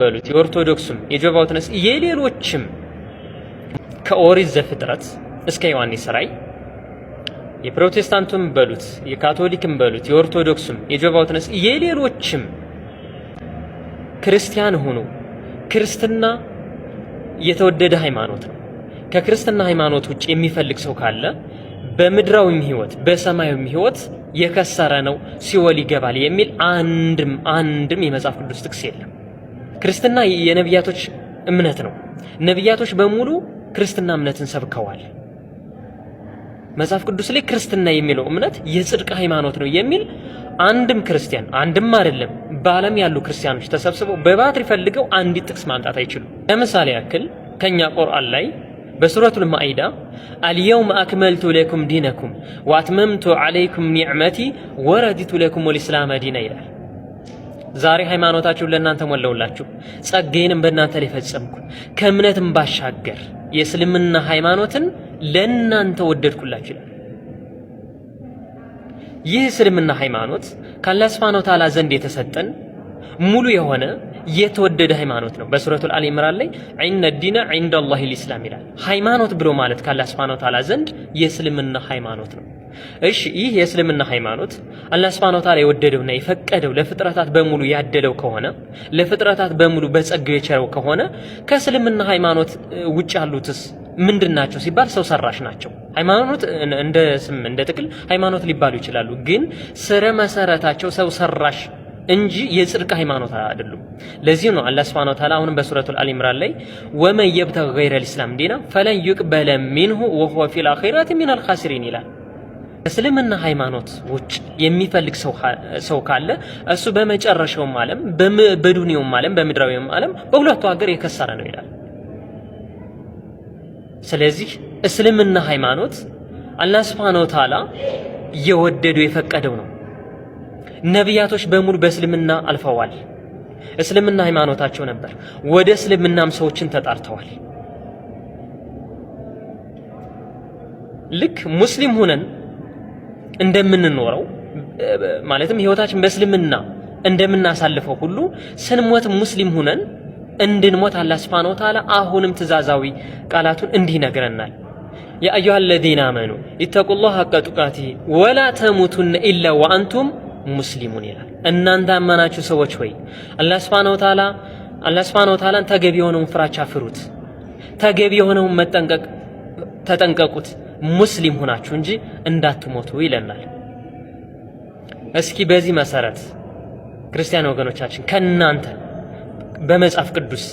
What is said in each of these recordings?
በሉት የኦርቶዶክስም የጀባው ተነስ የሌሎችም ከኦሪት ዘፍጥረት እስከ ዮሐንስ ራእይ የፕሮቴስታንቱም በሉት የካቶሊክም በሉት የኦርቶዶክስም የጀባው ተነስ የሌሎችም ክርስቲያን ሆኖ ክርስትና የተወደደ ሃይማኖት ነው። ከክርስትና ሃይማኖት ውጭ የሚፈልግ ሰው ካለ በምድራዊም ህይወት በሰማያዊም ህይወት የከሰረ ነው፣ ሲኦል ይገባል የሚል አንድም የመጽሐፍ ቅዱስ ጥቅስ የለም። ክርስትና የነቢያቶች እምነት ነው። ነቢያቶች በሙሉ ክርስትና እምነትን ሰብከዋል። መጽሐፍ ቅዱስ ላይ ክርስትና የሚለው እምነት የጽድቅ ሃይማኖት ነው የሚል አንድም ክርስቲያን አንድም አይደለም በዓለም ያሉ ክርስቲያኖች ተሰብስበው በባትሪ ፈልገው አንዲት ጥቅስ ማምጣት አይችሉም። ለምሳሌ ያክል ከኛ ቁርአን ላይ በሱረቱል ማኢዳ አልየውመ አክመልቱ ለኩም ዲነኩም ወአትመምቱ ዐለይኩም ኒዕመቲ ወረዲቱ ለኩም ወልኢስላመ ዲና ይላል። ዛሬ ሃይማኖታችሁን ለእናንተ ሞላውላችሁ ጸጋዬንም በእናንተ ላይ ፈጸምኩ ከእምነትም ባሻገር የእስልምና ሃይማኖትን ለእናንተ ወደድኩላችሁ ይላል። ይህ እስልምና ሃይማኖት ከአላህ ሱብሓነሁ ወተዓላ ዘንድ የተሰጠን ሙሉ የሆነ የተወደደ ሃይማኖት ነው። በሱረቱል አሊ ኢምራን ላይ ዒነ ዲነ ዒንደላሂ ልኢስላም ይላል። ሃይማኖት ብሎ ማለት ከአላህ ሱብሓነሁ ወተዓላ ዘንድ የእስልምና ሃይማኖት ነው። እሺ ይህ የእስልምና ሃይማኖት አላህ ሱብሓነሁ ወተዓላ የወደደውና የፈቀደው ለፍጥረታት በሙሉ ያደለው ከሆነ ለፍጥረታት በሙሉ በጸጋው የቸረው ከሆነ ከእስልምና ሃይማኖት ውጭ ያሉትስ ምንድናቸው ሲባል ሰው ሰራሽ ናቸው። ሃይማኖት እንደ ስም እንደ ጥቅል ሃይማኖት ሊባሉ ይችላሉ፣ ግን ስረ መሰረታቸው ሰው ሰራሽ እንጂ የጽድቅ ሃይማኖት አይደሉም። ለዚህ ነው አላህ ሱብሓነሁ ወተዓላ አሁንም በሱረቱል አሊ ኢምራን ላይ ወመን የብተግ ገይረል ኢስላም ዲና ፈለን ዩቅበለ ሚንሁ ወሁወ ፊል አኺረቲ ሚነል ኻሲሪን ይላል። እስልምና ሃይማኖት ውጭ የሚፈልግ ሰው ካለ እሱ በመጨረሻውም ዓለም በዱንያውም ዓለም በምድራዊውም ዓለም በሁለቱ ሀገር የከሰረ ነው ይላል። ስለዚህ እስልምና ሃይማኖት አላህ ሱብሓነሁ ወተዓላ የወደደው የፈቀደው ነው። ነቢያቶች በሙሉ በእስልምና አልፈዋል። እስልምና ሃይማኖታቸው ነበር። ወደ እስልምናም ሰዎችን ተጣርተዋል። ልክ ሙስሊም ሆነን እንደምንኖረው ማለትም ህይወታችን በእስልምና እንደምናሳልፈው ሁሉ ስንሞት ሙስሊም ሆነን እንድንሞት አላህ ሱብሓነሁ ወተዓላ አሁንም ትእዛዛዊ ቃላቱን እንዲህ ይነግረናል። ያ አዩሃ አለዚነ አመኑ ኢተቁላህ ሐቀ ቱቃቲሂ ወላ ተሙቱነ ኢላ ወአንቱም ሙስሊሙን ይላል። እናንተ አማናችሁ ሰዎች ሆይ አላህ ሱብሓነሁ ወተዓላን ተገቢ የሆነውን ፍራቻ ፍሩት፣ ተገቢ የሆነውን መጠንቀቅ ተጠንቀቁት፣ ሙስሊም ሆናችሁ እንጂ እንዳትሞቱ ይለናል። እስኪ በዚህ መሰረት ክርስቲያን ወገኖቻችን ከናንተ በመጽሐፍ ቅዱስ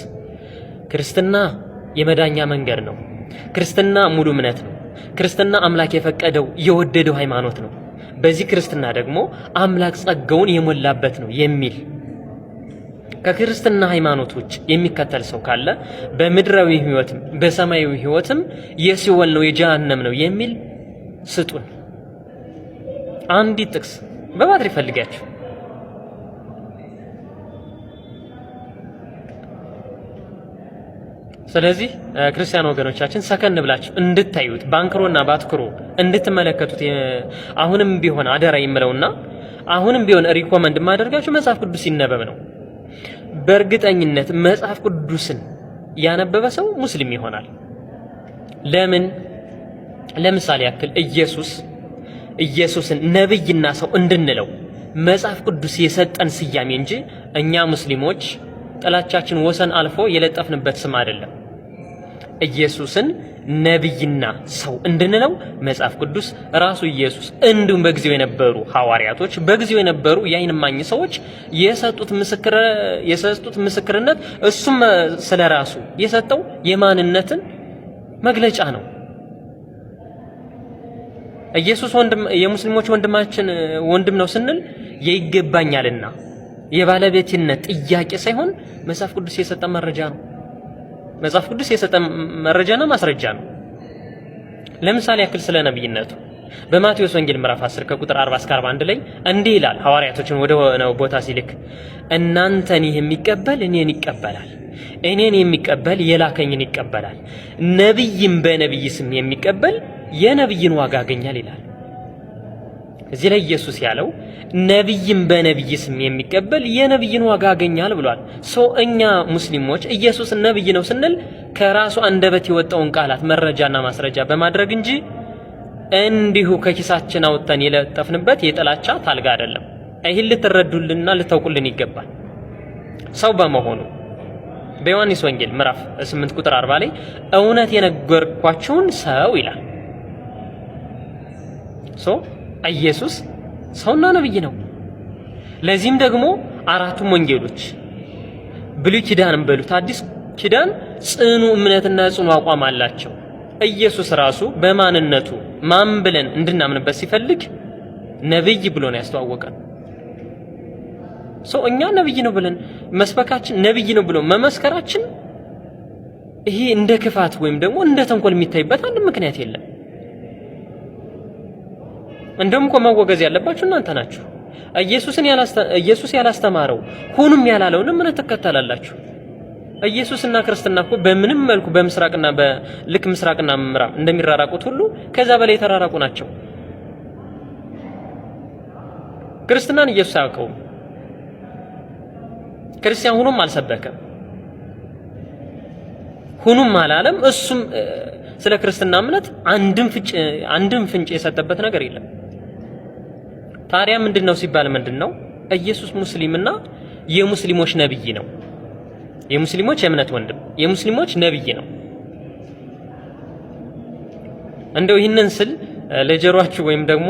ክርስትና የመዳኛ መንገድ ነው፣ ክርስትና ሙሉ እምነት ነው፣ ክርስትና አምላክ የፈቀደው የወደደው ሃይማኖት ነው፣ በዚህ ክርስትና ደግሞ አምላክ ጸጋውን የሞላበት ነው የሚል ከክርስትና ሃይማኖቶች የሚከተል ሰው ካለ በምድራዊ ህይወትም በሰማያዊ ህይወትም የሲኦል ነው የጀሃነም ነው የሚል ስጡን። አንዲት ጥቅስ በባትሪ ፈልጋችሁ ስለዚህ ክርስቲያን ወገኖቻችን ሰከን ብላችሁ እንድታዩት ባንክሮና ባትክሮ እንድትመለከቱት አሁንም ቢሆን አደራ ይምለውና አሁንም ቢሆን ሪኮመንድ ማደርጋችሁ መጽሐፍ ቅዱስ ይነበብ ነው። በእርግጠኝነት መጽሐፍ ቅዱስን ያነበበ ሰው ሙስሊም ይሆናል። ለምን? ለምሳሌ ያክል ኢየሱስን ነብይና ሰው እንድንለው መጽሐፍ ቅዱስ የሰጠን ስያሜ እንጂ እኛ ሙስሊሞች ጥላቻችን ወሰን አልፎ የለጠፍንበት ስም አይደለም። ኢየሱስን ነብይና ሰው እንድንለው መጽሐፍ ቅዱስ ራሱ ኢየሱስ እንዲሁም በጊዜው የነበሩ ሐዋርያቶች በጊዜው የነበሩ የዓይን እማኝ ሰዎች የሰጡት ምስክርነት እሱም ስለራሱ የሰጠው የማንነትን መግለጫ ነው። ኢየሱስ የሙስሊሞች ወንድም ነው ስንል ይገባኛልና የባለቤትነት ጥያቄ ሳይሆን መጽሐፍ ቅዱስ የሰጠ መረጃ ነው። መጽሐፍ ቅዱስ የሰጠ መረጃና ማስረጃ ነው። ለምሳሌ ያክል ስለ ነብይነቱ በማቴዎስ ወንጌል ምዕራፍ 10 ከቁጥር 40 እስከ 41 ላይ እንዲህ ይላል። ሐዋርያቶችን ወደ ሆነው ቦታ ሲልክ እናንተን የሚቀበል እኔን ይቀበላል፣ እኔን የሚቀበል የላከኝን ይቀበላል፣ ነብይም በነብይ ስም የሚቀበል የነብይን ዋጋ ያገኛል ይላል። እዚህ ላይ ኢየሱስ ያለው ነብይን በነብይ ስም የሚቀበል የነብይን ዋጋ ያገኛል ብሏል። እኛ ሙስሊሞች ኢየሱስ ነብይ ነው ስንል ከራሱ አንደበት የወጣውን ቃላት መረጃና ማስረጃ በማድረግ እንጂ እንዲሁ ከኪሳችን አውጥተን የለጠፍንበት የጥላቻ ታልጋ አይደለም። ይህን ልትረዱልንና ልታውቁልን ይገባል። ሰው በመሆኑ በዮሐንስ ወንጌል ምዕራፍ 8 ቁጥር 40 ላይ እውነት የነገርኳችሁን ሰው ይላል። ኢየሱስ ሰውና ነብይ ነው። ለዚህም ደግሞ አራቱም ወንጌሎች ብሉይ ኪዳንም በሉት አዲስ ኪዳን ጽኑ እምነትና ጽኑ አቋም አላቸው። ኢየሱስ ራሱ በማንነቱ ማን ብለን እንድናምንበት ሲፈልግ ነብይ ብሎ ነው ያስተዋወቀን። እኛ ነብይ ነው ብለን መስበካችን ነብይ ነው ብሎ መመስከራችን ይሄ እንደ ክፋት ወይም ደግሞ እንደ ተንኮል የሚታይበት አንድ ምክንያት የለም። እንደውም እኮ መወገዝ ያለባችሁ እናንተ ናችሁ። ኢየሱስ ያላስተማረው ሁኑም ያላለውን ምን ተከታላላችሁ? ኢየሱስና ክርስትና እኮ በምንም መልኩ በምስራቅና በልክ ምስራቅና ምዕራብ እንደሚራራቁት ሁሉ ከዛ በላይ የተራራቁ ናቸው። ክርስትናን ኢየሱስ አያውቀውም። ክርስቲያን ሁኑም አልሰበከም፣ ሁኑም አላለም። እሱም ስለ ክርስትና እምነት አንድም ፍንጭ የሰጠበት ነገር የለም። ታዲያ ምንድነው ሲባል ምንድነው? ኢየሱስ ሙስሊምና የሙስሊሞች ነብይ ነው። የሙስሊሞች የእምነት ወንድም የሙስሊሞች ነብይ ነው። እንደው ይህንን ስል ለጀሯችሁ ወይም ደግሞ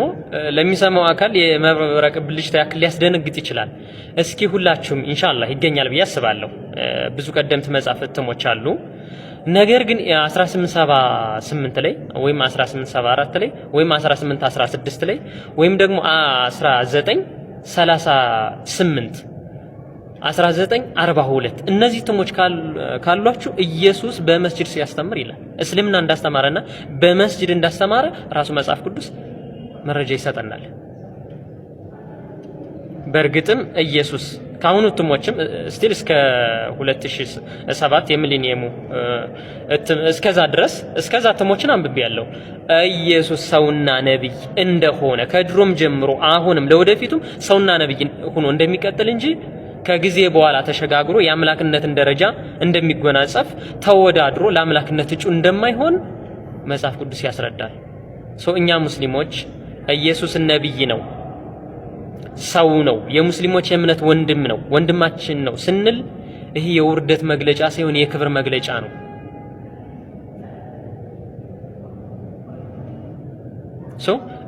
ለሚሰማው አካል የመብረቅ ብልጭታ ያክል ሊያስደነግጥ ይችላል። እስኪ ሁላችሁም ኢንሻአላህ ይገኛል ብዬ አስባለሁ። ብዙ ቀደምት መጻሕፍት እትሞች አሉ። ነገር ግን 1878 ላይ ወይም 1874 ላይ ወይም 1816 ላይ ወይም ደግሞ 1938 1942 እነዚህ እትሞች ካሏችሁ ኢየሱስ በመስጂድ ሲያስተምር ይላል። እስልምና እንዳስተማረና በመስጂድ እንዳስተማረ ራሱ መጽሐፍ ቅዱስ መረጃ ይሰጠናል። በእርግጥም ኢየሱስ ካሁኑ እትሞችም ስቲል እስከ 2007 የሚሊኒየሙ እስከዛ እትሞችን አንብቤያለሁ። ኢየሱስ ሰውና ነብይ እንደሆነ ከድሮም ጀምሮ አሁንም ለወደፊቱም ሰውና ነብይ ሆኖ እንደሚቀጥል እንጂ ከጊዜ በኋላ ተሸጋግሮ የአምላክነትን ደረጃ እንደሚጎናጸፍ ተወዳድሮ ለአምላክነት እጩ እንደማይሆን መጽሐፍ ቅዱስ ያስረዳል። እኛ ሙስሊሞች ኢየሱስ ነብይ ነው፣ ሰው ነው፣ የሙስሊሞች የእምነት ወንድም ነው፣ ወንድማችን ነው ስንል ይሄ የውርደት መግለጫ ሳይሆን የክብር መግለጫ ነው።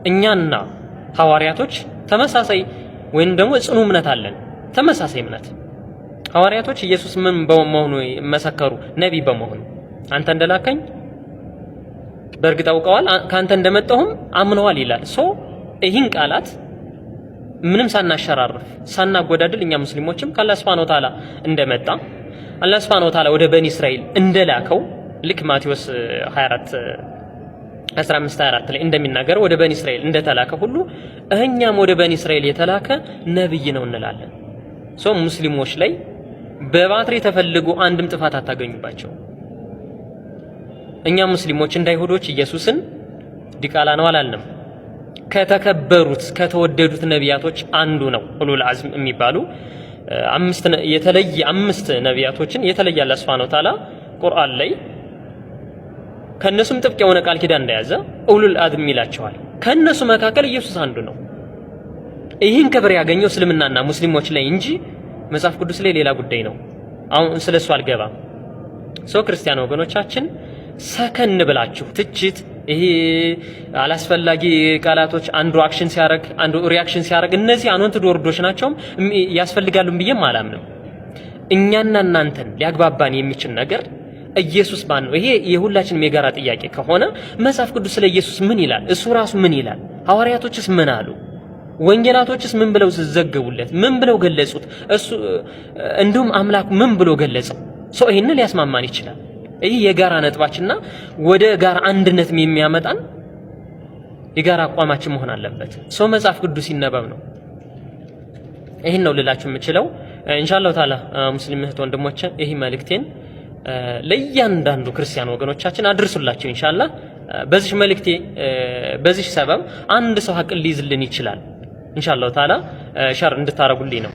እኛና ሐዋርያቶች ተመሳሳይ ወይም ደግሞ ጽኑ እምነት አለን። ተመሳሳይ እምነት ሐዋርያቶች ኢየሱስ ምን በመሆኑ መሰከሩ? ነብይ በመሆኑ አንተ እንደላከኝ በእርግጥ አውቀዋል፣ ካንተ እንደመጣሁም አምነዋል ይላል። ይህን ቃላት ምንም ሳናሸራርፍ ሳናጎዳድል እኛ ሙስሊሞችም ከአላህ ሱብሓነሁ ወተዓላ እንደመጣ አላህ ሱብሓነሁ ወተዓላ ወደ በኒ እስራኤል እንደላከው ልክ ማቴዎስ 24:15-24 ላይ እንደሚናገረው ወደ በኒ እስራኤል እንደተላከ ሁሉ እኛም ወደ በኒ እስራኤል የተላከ ነብይ ነው እንላለን። ሙስሊሞች ላይ በባትሪ ተፈልጎ አንድም ጥፋት አታገኙባቸው። እኛ ሙስሊሞች እንደ አይሁዶች ኢየሱስን ዲቃላ ነው አላልንም። ከተከበሩት ከተወደዱት ነቢያቶች አንዱ ነው። ኡሉል አዝም የሚባሉ አምስት ነቢያቶችን የተለየ አላህ ሱብሓነሁ ወተዓላ ቁርአን ላይ ከነሱም ጥብቅ የሆነ ቃል ኪዳን እንደያዘ ኡሉል አዝም ይላቸዋል። ከነሱ መካከል ኢየሱስ አንዱ ነው። ይህን ክብር ያገኘው እስልምናና ሙስሊሞች ላይ እንጂ መጽሐፍ ቅዱስ ላይ ሌላ ጉዳይ ነው። አሁን ስለሱ አልገባም። ክርስቲያን ወገኖቻችን ሰከን ብላችሁ ትችት፣ ይሄ አላስፈላጊ ቃላቶች አንዱ አክሽን ሲያረግ አንዱ ሪአክሽን ሲያረግ እነዚህ አንወንትድ ወርዶች ናቸው ያስፈልጋሉ ብዬም አላምንም። እኛና እናንተን ሊያግባባን የሚችል ነገር ኢየሱስ ማን ነው? ይሄ የሁላችንም የጋራ ጥያቄ ከሆነ መጽሐፍ ቅዱስ ስለ ኢየሱስ ምን ይላል? እሱ ራሱ ምን ይላል? ሐዋርያቶችስ ምን አሉ? ወንጌላቶችስ ምን ብለው ዘገቡለት? ምን ብለው ገለጹት? እሱ እንዲሁም አምላኩ ምን ብሎ ገለጸው? ይሄንን ሊያስማማን ይችላል። ይሄ የጋራ ነጥባችንና ወደ ጋራ አንድነትም የሚያመጣን የጋራ አቋማችን መሆን አለበት። መጽሐፍ ቅዱስ ይነበብ ነው። ይሄን ነው ልላችሁ የምችለው። ኢንሻአላህ ተዓላ ሙስሊም እህት ወንድሞቼ ይሄ መልእክቴን ለእያንዳንዱ ክርስቲያን ወገኖቻችን አድርሱላቸው ኢንሻአላህ። በዚህ መልእክቴ በዚህ ሰበብ አንድ ሰው ሐቅን ሊይዝልን ይችላል ኢንሻአላህ ተዓላ ሸር እንድታረጉልኝ ነው።